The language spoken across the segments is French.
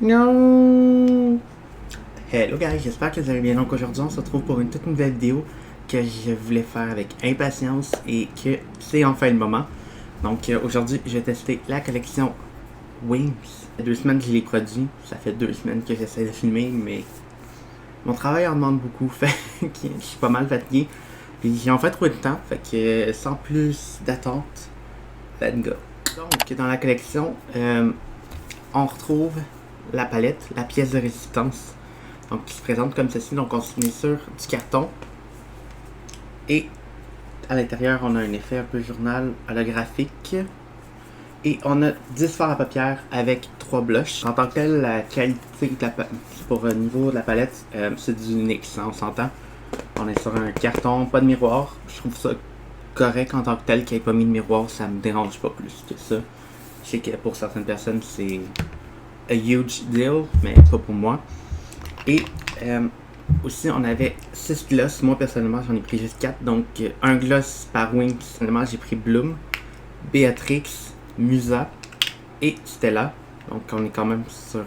Non! Hello guys, j'espère que vous allez bien. Donc aujourd'hui on se retrouve pour une toute nouvelle vidéo que je voulais faire avec impatience et que c'est enfin le moment. Donc aujourd'hui je vais tester la collection Wings. Ça fait 2 semaines que je l'ai produit, ça fait 2 semaines que j'essaie de filmer, mais mon travail en demande beaucoup, fait que je suis pas mal fatigué. Puis j'ai enfin trouvé le temps, fait que sans plus d'attente, let's go. Donc dans la collection, on retrouve la palette, la pièce de résistance, donc qui se présente comme ceci. Donc on se met sur du carton et à l'intérieur on a un effet un peu journal holographique et on a 10 fards à paupières avec 3 blushs. En tant que tel, la qualité de pour le niveau de la palette, c'est du NYX, hein, on s'entend. On est sur un carton, pas de miroir. Je trouve ça correct en tant que tel qu'il n'y ait pas mis de miroir, ça me dérange pas plus que ça. Je sais que pour certaines personnes c'est a huge deal, mais pas pour moi. Et aussi on avait 6 gloss, moi personnellement j'en ai pris juste 4, donc un gloss par Wings. Personnellement j'ai pris Bloom, Béatrix, Musa et Stella, donc on est quand même sur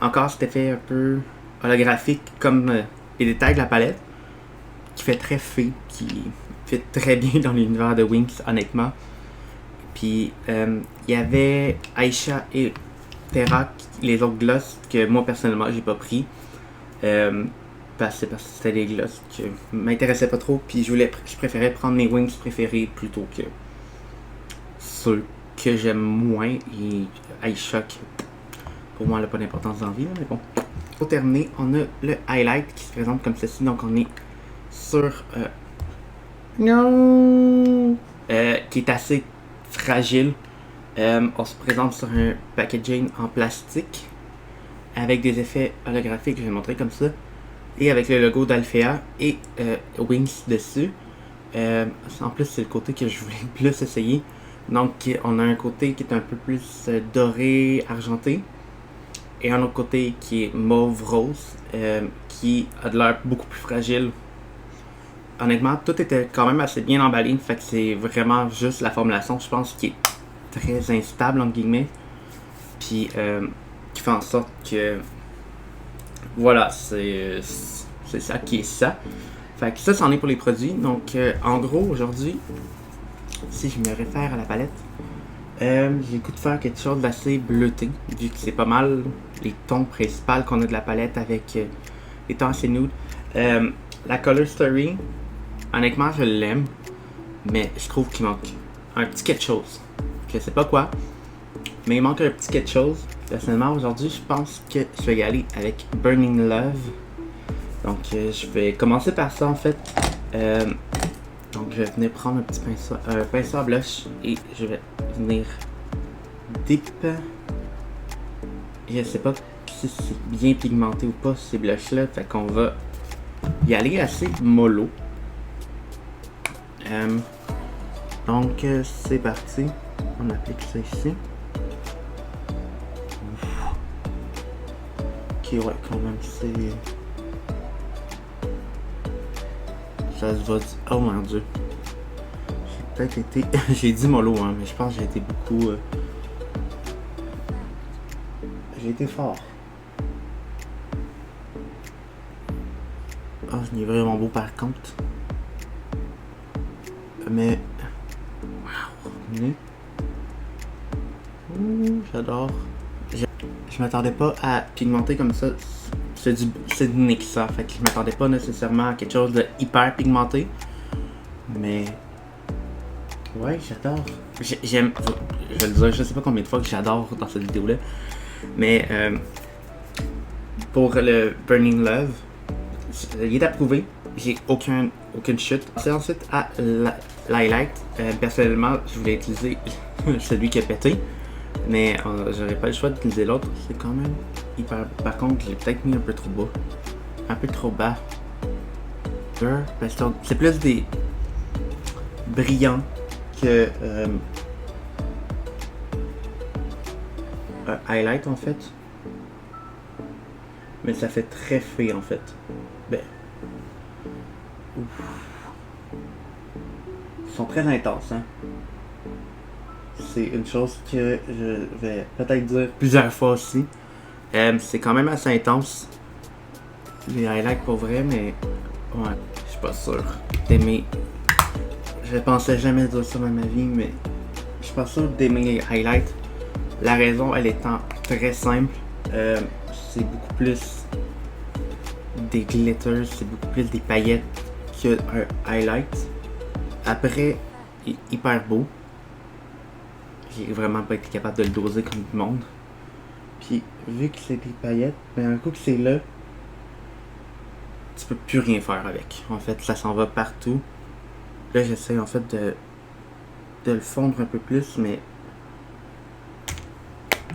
encore cet effet un peu holographique comme les détails de la palette qui fait très fait, qui fait très bien dans l'univers de Wings honnêtement. Puis il y avait Aisha et Terra, les autres gloss que moi personnellement j'ai pas pris parce que c'était des gloss qui m'intéressaient pas trop, puis je préférais prendre mes Wings préférés plutôt que ceux que j'aime moins. Et Aisha qui, pour moi elle a pas d'importance dans la vie, mais bon. Pour terminer, on a le highlight qui se présente comme ceci. Donc on est sur non qui est assez fragile. On se présente sur un packaging en plastique avec des effets holographiques, je vais montrer comme ça, et avec le logo d'Alphea et Wings dessus. En plus c'est le côté que je voulais le plus essayer. Donc on a un côté qui est un peu plus doré, argenté, et un autre côté qui est mauve rose, qui a de l'air beaucoup plus fragile. Honnêtement tout était quand même assez bien emballé, fait que c'est vraiment juste la formulation je pense qui est très instable entre guillemets, puis qui fait en sorte que voilà, c'est ça qui est ça. Fait que ça c'en est pour les produits. Donc en gros aujourd'hui, si je me réfère à la palette, j'ai le goût de faire quelque chose d'assez bleuté, vu que c'est pas mal les tons principaux qu'on a de la palette avec les tons assez nude. La Color Story, honnêtement je l'aime, mais je trouve qu'il manque un petit quelque chose. Je sais pas quoi, mais il manque un petit quelque chose. Personnellement aujourd'hui je pense que je vais y aller avec Burning Love. Donc je vais commencer par ça en fait. Donc je vais venir prendre un pinceau à blush et je vais venir dip. Je sais pas si c'est bien pigmenté ou pas ces blushs là, fait qu'on va y aller assez mollo. Donc c'est parti, on applique ça ici. Ok ouais, quand même c'est... ça se va... oh mon dieu. J'ai peut-être été... j'ai dit mollo hein, mais je pense que j'ai été beaucoup... j'ai été fort. Oh, il est vraiment beau par contre. Mais... wow. Ouh, j'adore. Je m'attendais pas à pigmenter comme ça. C'est du NYX ça, fait que je m'attendais pas nécessairement à quelque chose de hyper pigmenté. Mais... ouais, j'adore. J'aime... je vais le dire, je sais pas combien de fois que j'adore dans cette vidéo là. Mais... pour le Burning Love, il est approuvé. J'ai aucune chute. C'est ensuite à l'highlight. Personnellement, je voulais utiliser celui qui a pété. Mais j'aurais pas le choix d'utiliser l'autre. C'est quand même hyper... par contre, j'ai peut-être mis un peu trop bas. Un peu trop bas. C'est plus des brillants que un highlight en fait. Mais ça fait très fait en fait. Ben... ouf. Ils sont très intenses hein. c'est une chose que je vais peut-être dire plusieurs fois aussi. C'est quand même assez intense, les highlights pour vrai, mais ouais, je suis pas sûr d'aimer. Je pensais jamais dire ça dans ma vie, mais je suis pas sûr d'aimer les highlights. La raison, elle étant très simple. C'est beaucoup plus des glitters, c'est beaucoup plus des paillettes qu'un highlight. Après, il est hyper beau. J'ai vraiment pas été capable de le doser comme du monde. Puis, vu que c'est des paillettes, ben un coup que c'est là, tu peux plus rien faire avec. En fait, ça s'en va partout. Là, j'essaie en fait de le fondre un peu plus, mais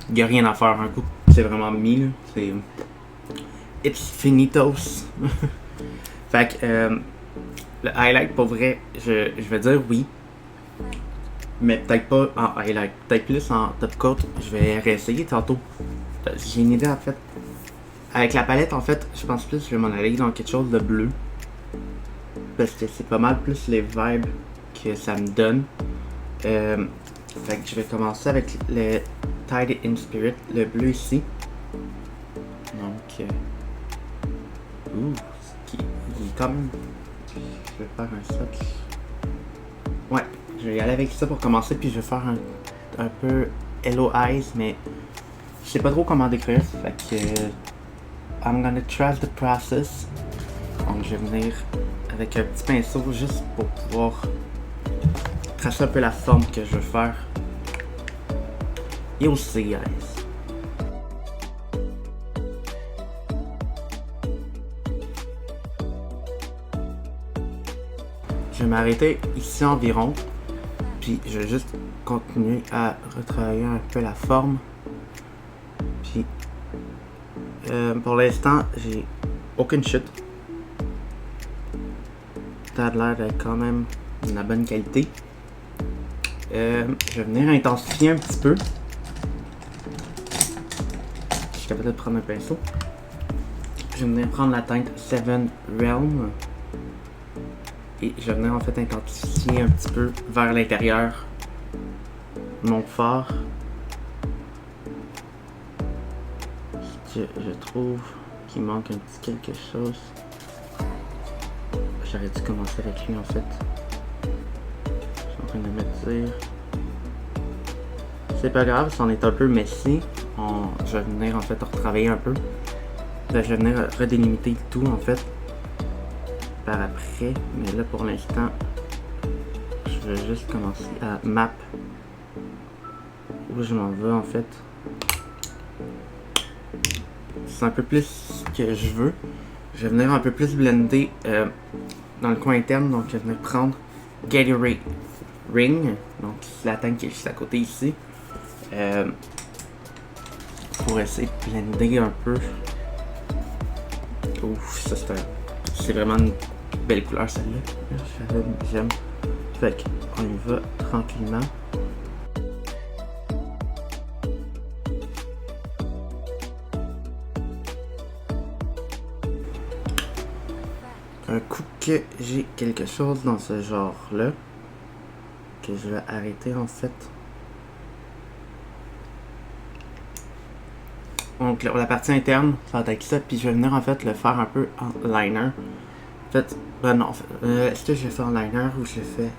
il n'y a rien à faire. Un coup, c'est vraiment mis, là. C'est it's finitos. Fait que le highlight, pour vrai, je vais dire oui. Mais peut-être pas en highlight. Peut-être plus en top coat. Je vais réessayer tantôt. J'ai une idée en fait. Avec la palette, en fait, je pense plus que je vais m'en aller dans quelque chose de bleu. Parce que c'est pas mal plus les vibes que ça me donne. Fait que je vais commencer avec le Tide in Spirit, le bleu ici. Donc, il est quand même. Je vais faire un swatch. Ouais, je vais y aller avec ça pour commencer, puis je vais faire un peu Hello Eyes, mais je sais pas trop comment décrire. Fait que I'm gonna trust the process. Donc, je vais venir avec un petit pinceau juste pour pouvoir tracer un peu la forme que je veux faire. You'll see, guys. Je vais m'arrêter ici environ, puis je vais juste continuer à retravailler un peu la forme. Puis pour l'instant, j'ai aucune chute. Ça a l'air d'être quand même de la bonne qualité. Je vais venir intensifier un petit peu. Je suis capable de prendre un pinceau. Je vais venir prendre la teinte Seven Realm. Et je vais venir en fait intensifier un petit peu vers l'intérieur mon fard. Parce que je trouve qu'il manque un petit quelque chose. J'aurais dû commencer avec lui en fait. Je suis en train de me dire. C'est pas grave, c'en est un peu messy. Je vais venir en fait retravailler un peu. Là, je vais venir redélimiter tout en fait par après. Mais là pour l'instant, je vais juste commencer à map où je m'en vais en fait. C'est un peu plus ce que je veux. Je vais venir un peu plus blender dans le coin interne. Donc je vais venir prendre Gatorade Ring. Donc la teinte qui est juste à côté ici. Pour essayer de blender un peu. Ouf, ça c'est vraiment une belle couleur celle-là. J'aime. Fait qu'on y va tranquillement. Un coup que j'ai quelque chose dans ce genre-là, que je vais arrêter en fait. Donc la partie interne, ça va être ça, puis je vais venir en fait le faire un peu en liner. En fait, non, est-ce que je le fais en liner ou je le fais...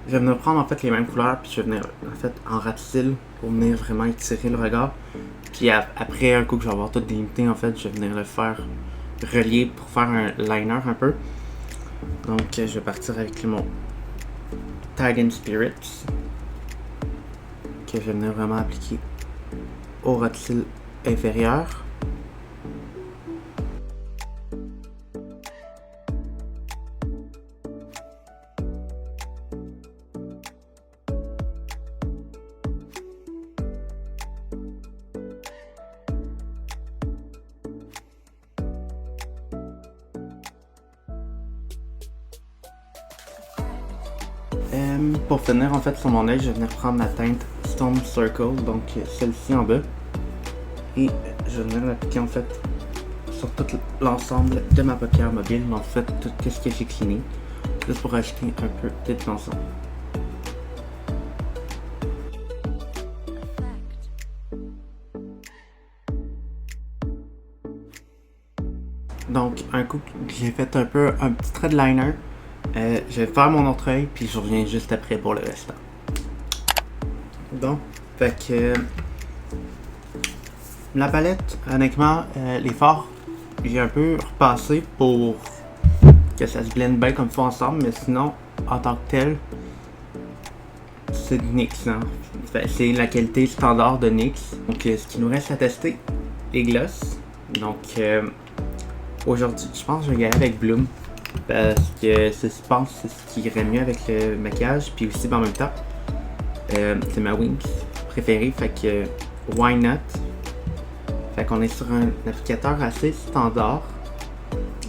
Je vais venir prendre en fait les mêmes couleurs, puis je vais venir en fait en rapetil pour venir vraiment étirer le regard. Puis après, un coup que je vais avoir tout délimité, en fait, je vais venir le faire relier pour faire un liner un peu. Donc je vais partir avec mon Tide in Spirits, que je vais venir vraiment appliquer au rotile inférieur. Pour finir en fait sur mon œil, je vais venir prendre ma teinte Stone Circle, donc celle-ci en bas. Et je vais venir l'appliquer en fait sur tout l'ensemble de ma paupière mobile, en fait tout ce que j'ai cleané, juste pour ajouter un peu de tension. Donc, un coup que j'ai fait un petit trait de liner, je vais faire mon autre œil, puis je reviens juste après pour le restant. Donc, fait que la palette, honnêtement, les fards, j'ai un peu repassé pour que ça se blende bien comme il faut ensemble, mais sinon, en tant que tel, c'est de NYX. Hein. C'est la qualité standard de NYX. Donc, ce qui nous reste à tester, les glosses. Donc, aujourd'hui, je pense que je vais y aller avec Bloom. Parce que je pense que c'est ce qui irait mieux avec le maquillage. Puis aussi, en même temps, c'est ma Wings préférée. Fait que, why not? Fait qu'on est sur un applicateur assez standard.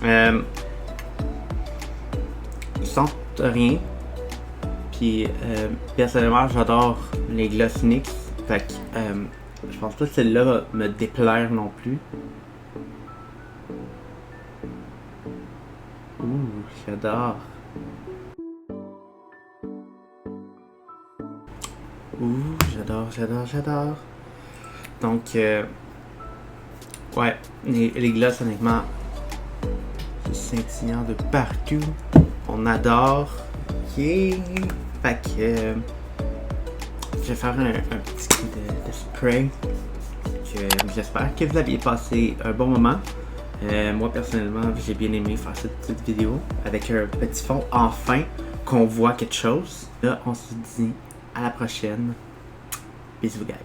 Ils sentent rien. Puis personnellement, j'adore les gloss NYX. Fait que je pense pas que celle-là va me déplaire non plus. Ouh, j'adore. Ouh, j'adore. Donc, ouais, les gloss, honnêtement, c'est scintillant de partout. On adore. Yeah. Fait que je vais faire un petit coup de spray. J'espère que vous aviez passé un bon moment. Moi personnellement, j'ai bien aimé faire cette petite vidéo avec un petit fond enfin qu'on voit quelque chose. Là, on se dit à la prochaine. Bisous guys.